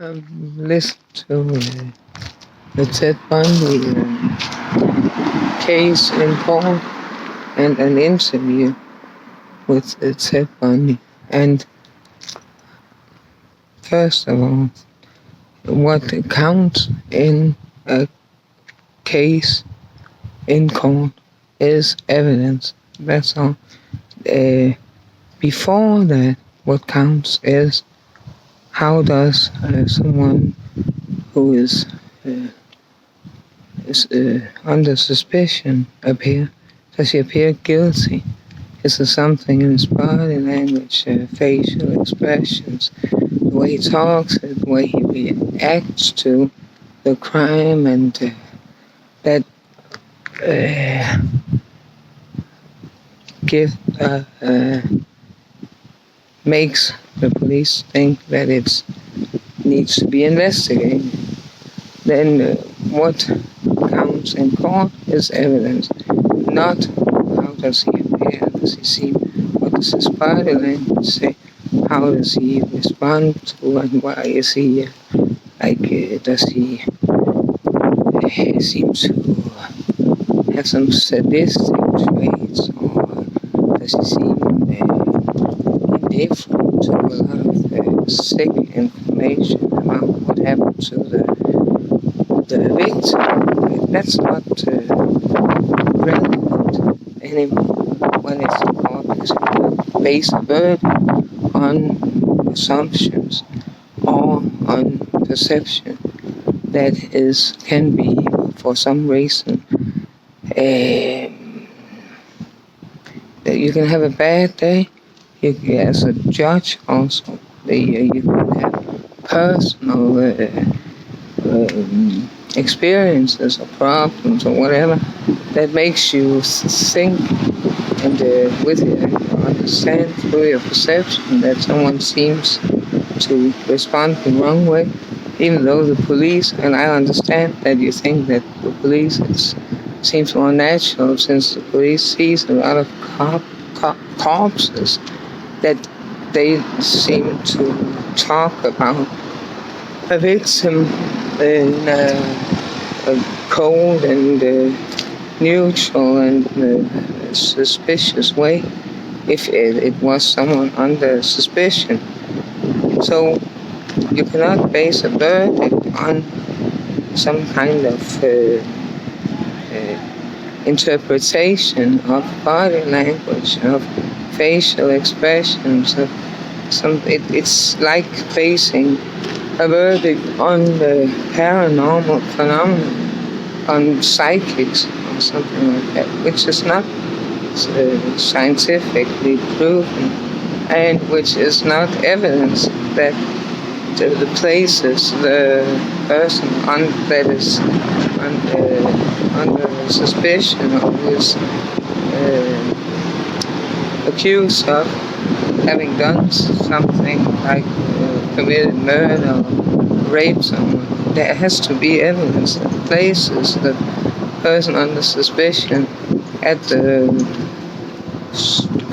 Listened to the Ted Bundy case in court and an interview with Ted Bundy. And first of all, what counts in a case in court is evidence. That's all. Before that, what counts is how does someone who is under suspicion appear? Does he appear guilty? Is there something in his body language, facial expressions, the way he talks, the way he reacts to the crime, and that makes the police think that it needs to be investigated? Then what counts in court is evidence, not how does he appear, does he seem, what does his body language say, how does he respond to, and why is he does he seem to have some sadistic traits, or does he seem indifferent to a lot of sick information about what happened to the victim? That's not relevant anymore when it's in court, because you base a burden on assumptions or on perception that can be, for some reason, that you can have a bad day. As a judge also, you can have personal experiences or problems or whatever that makes you think, and with it understand through your perception that someone seems to respond the wrong way, even though the police, and I understand that you think that the police seems more natural, since the police sees a lot of corpses, that they seem to talk about a victim in a cold and neutral and suspicious way if it was someone under suspicion. So you cannot base a verdict on some kind of interpretation of body language, of facial expressions, of it's like basing a verdict on the paranormal phenomenon, on psychics or something like that, which is not scientifically proven, and which is not evidence that the places the person that is under suspicion or is accused of having done something like committed murder or raped someone. There has to be evidence that places the person under suspicion at the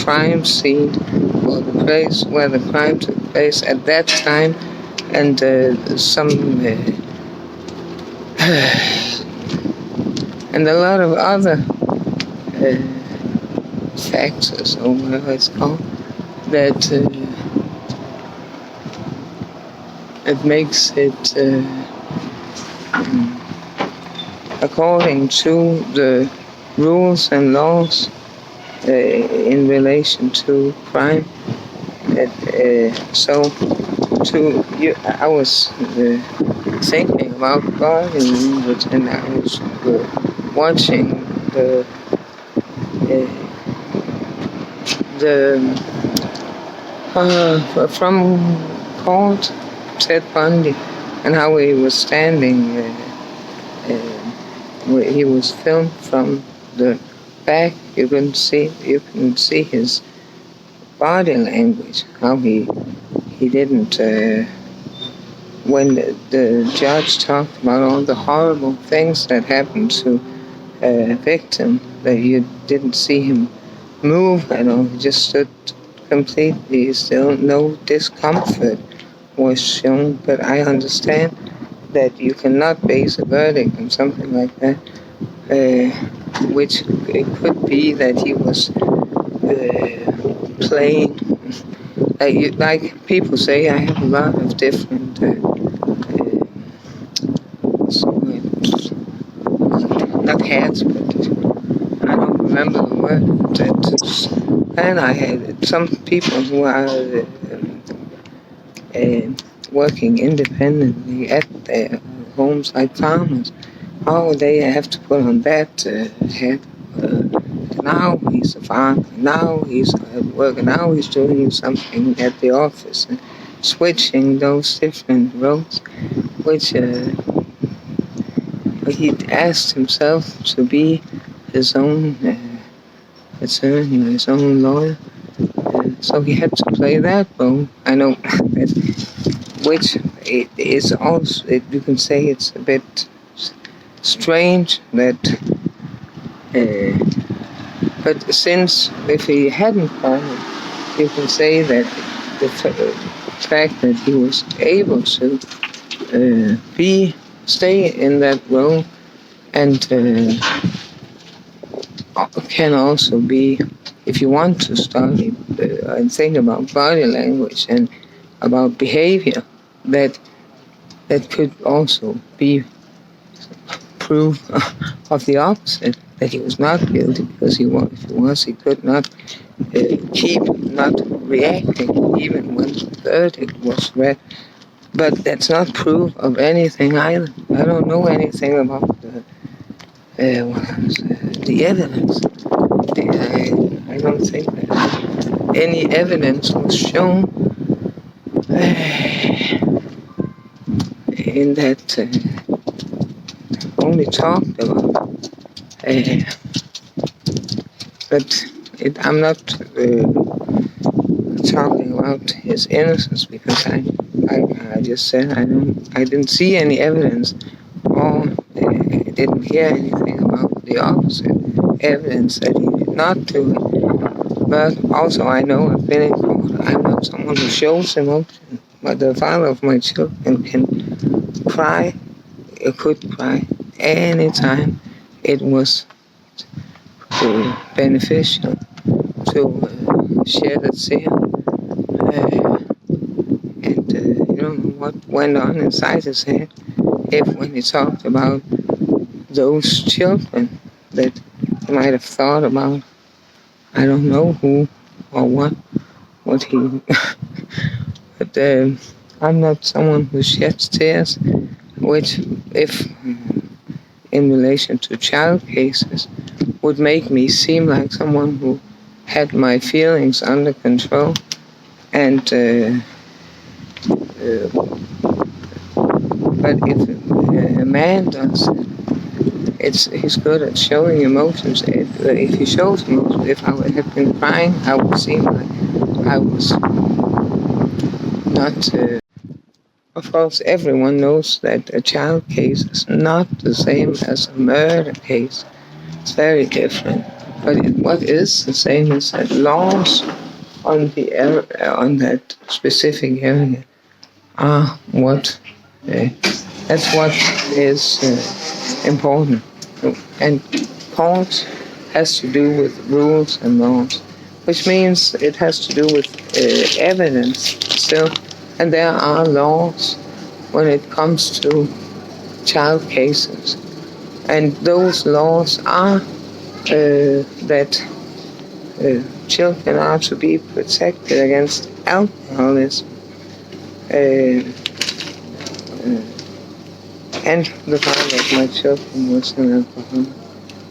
crime scene or the place where the crime took place at that time, and and a lot of other factors, or whatever it's called, that it makes it, according to the rules and laws in relation to crime. I was thinking about body language, and I was watching from court, Ted Bundy, and how he was standing. He was filmed from the back. You can see his body language. How he didn't. When the judge talked about all the horrible things that happened to a victim, that you didn't see him move at all. He just stood completely still, no discomfort was shown, but I understand that you cannot base a verdict on something like that, which it could be that he was playing. Like people say, I have a lot of different, not hats, but I don't remember the word. And I had some people who are working independently at their homes, like farmers. Oh, they have to put on that hat. Now he's a farmer. Now he's at work. Now he's doing something at the office. And switching those different roles, which he asked himself to be his own attorney, his own lawyer. So he had to play that role. I know that, which it is also, you can say it's a bit strange that, but since if he hadn't done it, you can say that the fact that he was able to stay in that role and can also be, if you want to study and think about body language and about behavior, that could also be proof of the opposite, that he was not guilty, because he could not keep not reacting even when the verdict was read. But that's not proof of anything either. I don't know anything about the evidence. I don't think that any evidence was shown in that only talked about. But I'm not talking about his innocence, because I just said I didn't see any evidence, or didn't hear anything about the opposite evidence that he did not do it. But also I know I've been in court. I'm not someone who shows emotion, but the father of my children can cry. It could cry anytime it was beneficial to shed a tear. And you don't know what went on inside his head when he talked about those children that he might have thought about. I don't know who or what he. But I'm not someone who sheds tears, which, if in relation to child cases, would make me seem like someone who had my feelings under control. And but if a man does it, he's good at showing emotions. If he shows emotions, if I would have been crying, I would seem like I was not. Of course, everyone knows that a child case is not the same as a murder case. It's very different. But what is the same is that laws on that specific area are what. That's what is important. And court has to do with rules and laws, which means it has to do with evidence still. And there are laws when it comes to child cases. And those laws are that children are to be protected against alcoholism. And the father of my children was an alcoholic.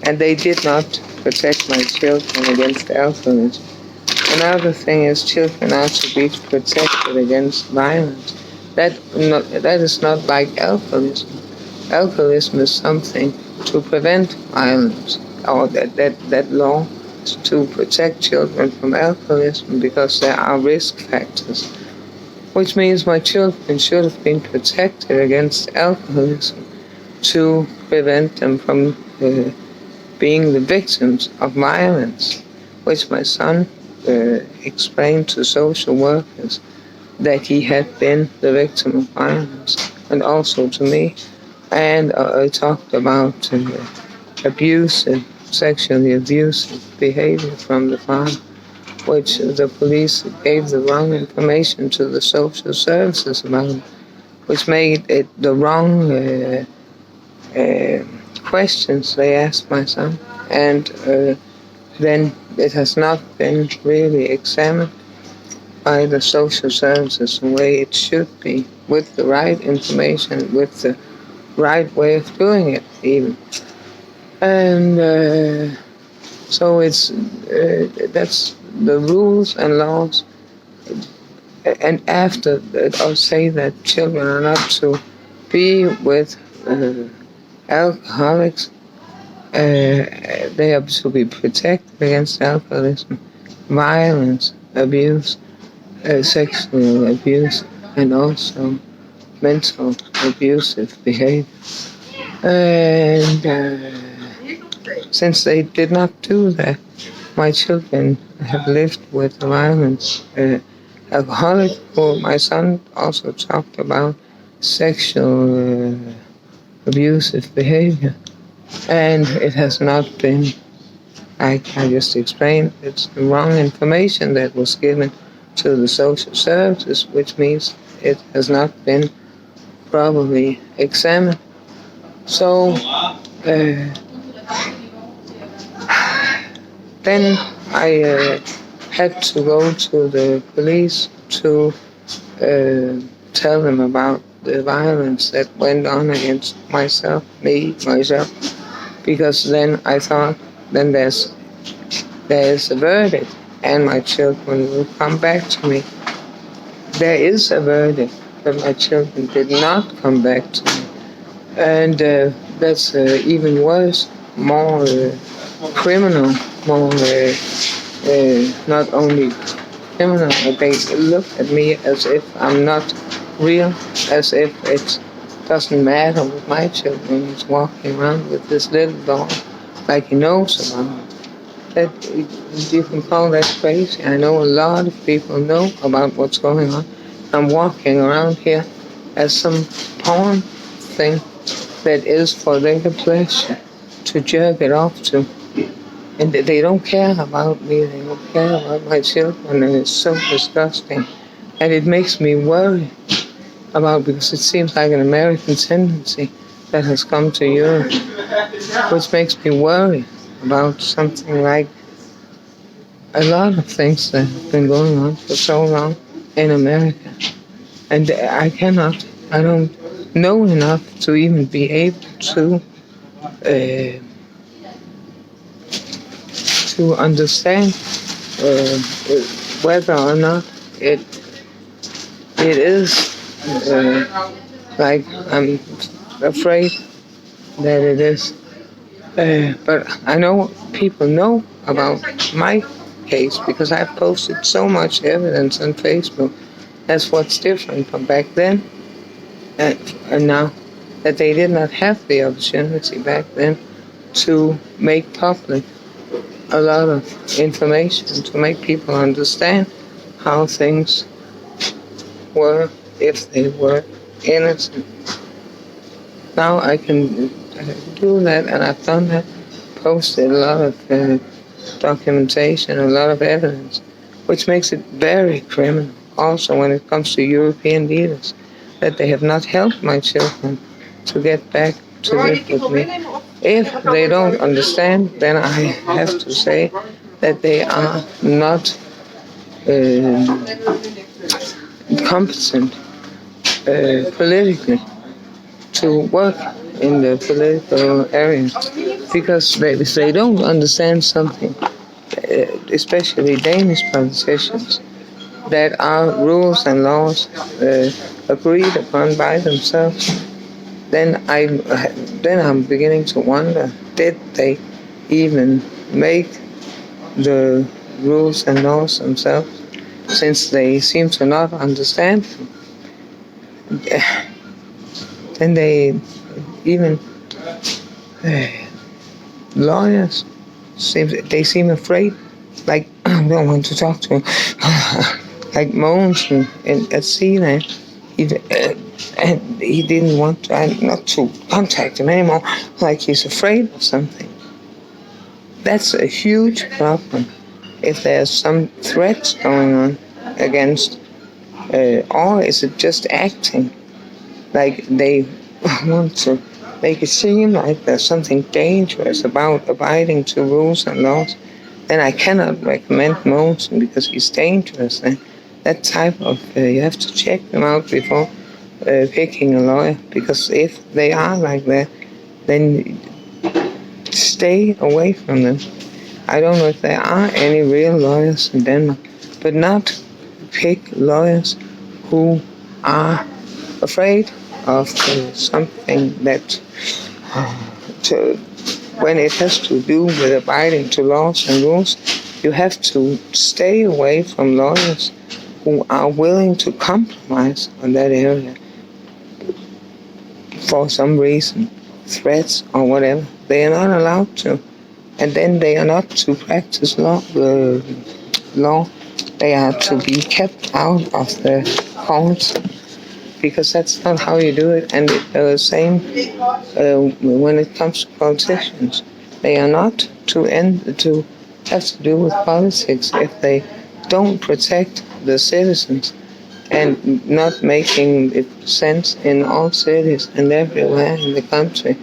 And they did not protect my children against alcoholism. Another thing is children are to be protected against violence. That is not like alcoholism. Alcoholism is something to prevent violence, or that law is to protect children from alcoholism because there are risk factors. Which means my children should have been protected against alcoholism to prevent them from being the victims of violence, which my son explained to social workers that he had been the victim of violence, and also to me. And I talked about sexually abusive behavior from the father, which the police gave the wrong information to the social services about, which made it the wrong questions they asked my son. And then it has not been really examined by the social services the way it should be, with the right information, with the right way of doing it, even. And so that's the rules and laws. And after that, I'll say that children are not to be with alcoholics. They have to be protected against alcoholism, violence, abuse, sexual abuse, and also mental abusive behavior. And since they did not do that, my children have lived with violence. Alcoholic, or my son also talked about sexual abusive behavior. And it has not been, like I just explained, it's the wrong information that was given to the social services, which means it has not been properly examined. So then I had to go to the police to tell them about the violence that went on against myself, because then I thought, then there's a verdict, and my children will come back to me. There is a verdict, but my children did not come back to me. And that's even worse, more criminal, more not only criminal, but they look at me as if I'm not real, as if it doesn't matter with my children. He's walking around with this little dog like he knows about it. That you can call that crazy. I know a lot of people know about what's going on. I'm walking around here as some porn thing that is for their pleasure to jerk it off to. And they don't care about me, they don't care about my children, and it's so disgusting. And it makes me worry about, because it seems like an American tendency that has come to Europe, which makes me worry about something like a lot of things that have been going on for so long in America. And I don't know enough to even be able to understand whether or not it is like I'm afraid that it is. But I know people know about my case because I've posted so much evidence on Facebook. That's what's different from back then and now, that they did not have the opportunity back then to make public a lot of information, to make people understand how things were, if they were innocent. Now I can do that, and I've done that, posted a lot of documentation, a lot of evidence, which makes it very criminal. Also, when it comes to European leaders, that they have not helped my children to get back to live with me. If they don't understand, then I have to say that they are not competent politically to work in the political area, because if they don't understand something, especially Danish politicians, that are rules and laws agreed upon by themselves, then I'm beginning to wonder, did they even make the rules and laws themselves, since they seem to not understand them? Then they even lawyers seem afraid, like I don't want to talk to them. like Mons at Sealand. And he didn't want not to contact him anymore, like he's afraid of something. That's a huge problem. If there's some threats going on against, or is it just acting like they want to make it seem like there's something dangerous about abiding to rules and laws, then I cannot recommend Mosen because he's dangerous. And that type of, you have to check them out before picking a lawyer, because if they are like that, then stay away from them. I don't know if there are any real lawyers in Denmark, but not pick lawyers who are afraid of something that, when it has to do with abiding to laws and rules, you have to stay away from lawyers who are willing to compromise on that area for some reason, threats or whatever. They are not allowed to. And then they are not to practice law. They are to be kept out of the courts, because that's not how you do it. And the same when it comes to politicians. They are not to have to do with politics if they don't protect the citizens and not making it sense in all cities and everywhere in the country.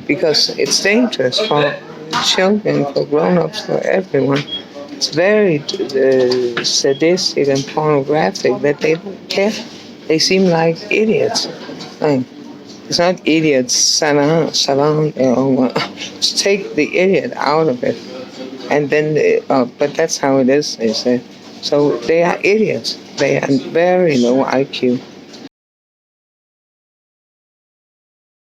Because it's dangerous for children, for grown-ups, for everyone. It's very sadistic and pornographic that they don't care. They seem like idiots. It's not idiots, savant, just take the idiot out of it. And then, but that's how it is, they say. So they are idiots. They are very low IQ.